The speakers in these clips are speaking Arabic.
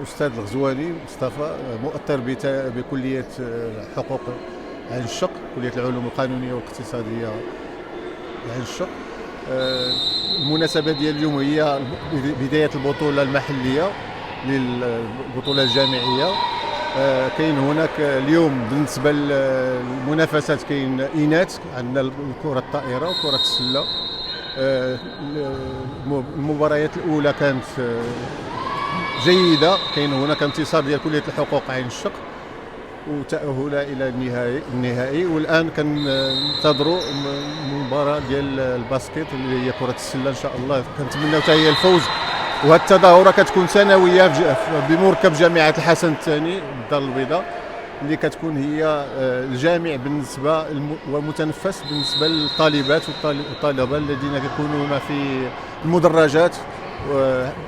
الأستاذ الغزواني مصطفى، مؤطر بكلية حقوق عين الشق، كلية العلوم القانونية والاقتصادية عين الشق. المناسبة ديال اليوم هي بداية البطولة المحلية للبطولة الجامعية. كاين هناك اليوم بالنسبة للمنافسات كاين إناث، عندنا الكرة الطائرة وكرة السلة. المباريات الأولى كانت جيدة، كاين هناك انتصار ديال كلية الحقوق عين الشق وتأهل إلى النهائي، والآن كننتظروا المباراة ديال الباسكيت اللي هي كرة السلة إن شاء الله. كنتمناو حتى هي الفوز، وهذه التظاهرة كتكون سنوية بمركب جامعة الحسن الثاني بالدار البيضاء، اللي كتكون هي الجامع بالنسبة ومتنفس بالنسبة للطالبات والطلبة الذين يكونون في المدرجات،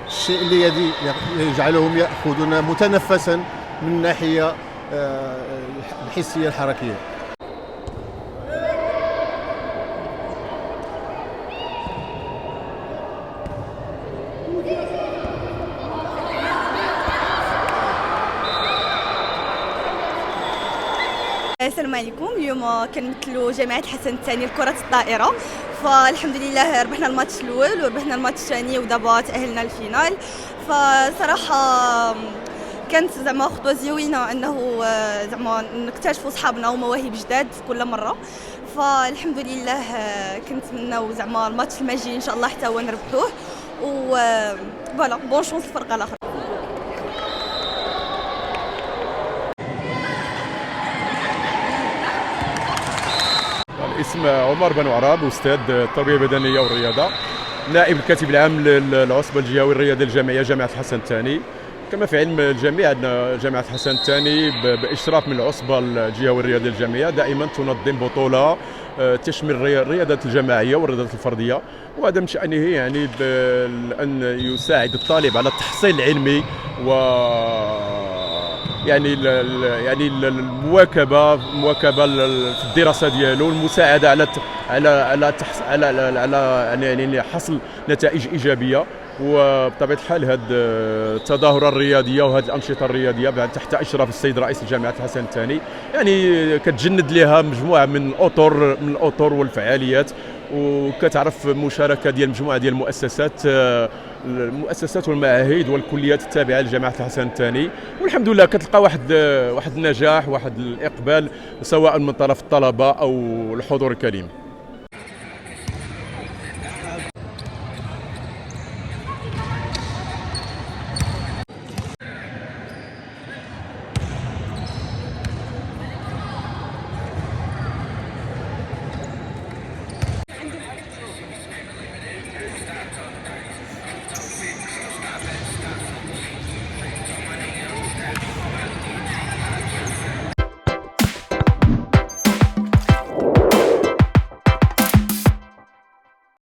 الشيء اللي يجعلهم يأخذون متنفسا من الناحية الحسية الحركية. السلام عليكم. اليوم كنمثلوا جامعة حسن الثاني لكرة الطائرة، فالحمد لله ربحنا الماتش الأول وربحنا الماتش الثاني ودابا تأهلنا للفينال. فصراحة كانت زعما خطوة زوينة انه زعما نكتشفوا صحابنا ومواهب جداد في كل مرة. فالحمد لله كنتمناو زعما الماتش الماجي ان شاء الله حتى هو نربحوه، و فوالا بون شونس الفرقة الأخرى. الاسم عمر بن عراب، استاذ التربيه البدنيه والرياضه، نائب الكاتب العام للعصبه الجهوي الرياضيه الجامعيه جامعه الحسن الثاني. كما في علم الجميع عندنا جامعه الحسن الثاني باشراف من العصبه الجهوي الرياضيه الجامعيه دائما تنظم بطوله تشمل الرياضات الجماعيه والرياضات الفرديه، وهذا من شانه يعني ان يساعد الطالب على التحصيل العلمي و يعني المواكبه في الدراسه ديالو، المساعده على يعني حصل نتائج ايجابيه. وبطبيعه الحال هذه التظاهره الرياضيه وهذه الانشطه الرياضيه تحت اشراف السيد رئيس جامعه الحسن الثاني يعني كتجند لها مجموعه من الاطر والفعاليات، وكتعرف مشاركه ديال مجموعه ديال المؤسسات والمعاهد والكليات التابعه لجامعه الحسن الثاني. والحمد لله كتلقى واحد النجاح، واحد الاقبال سواء من طرف الطلبه او الحضور الكريم.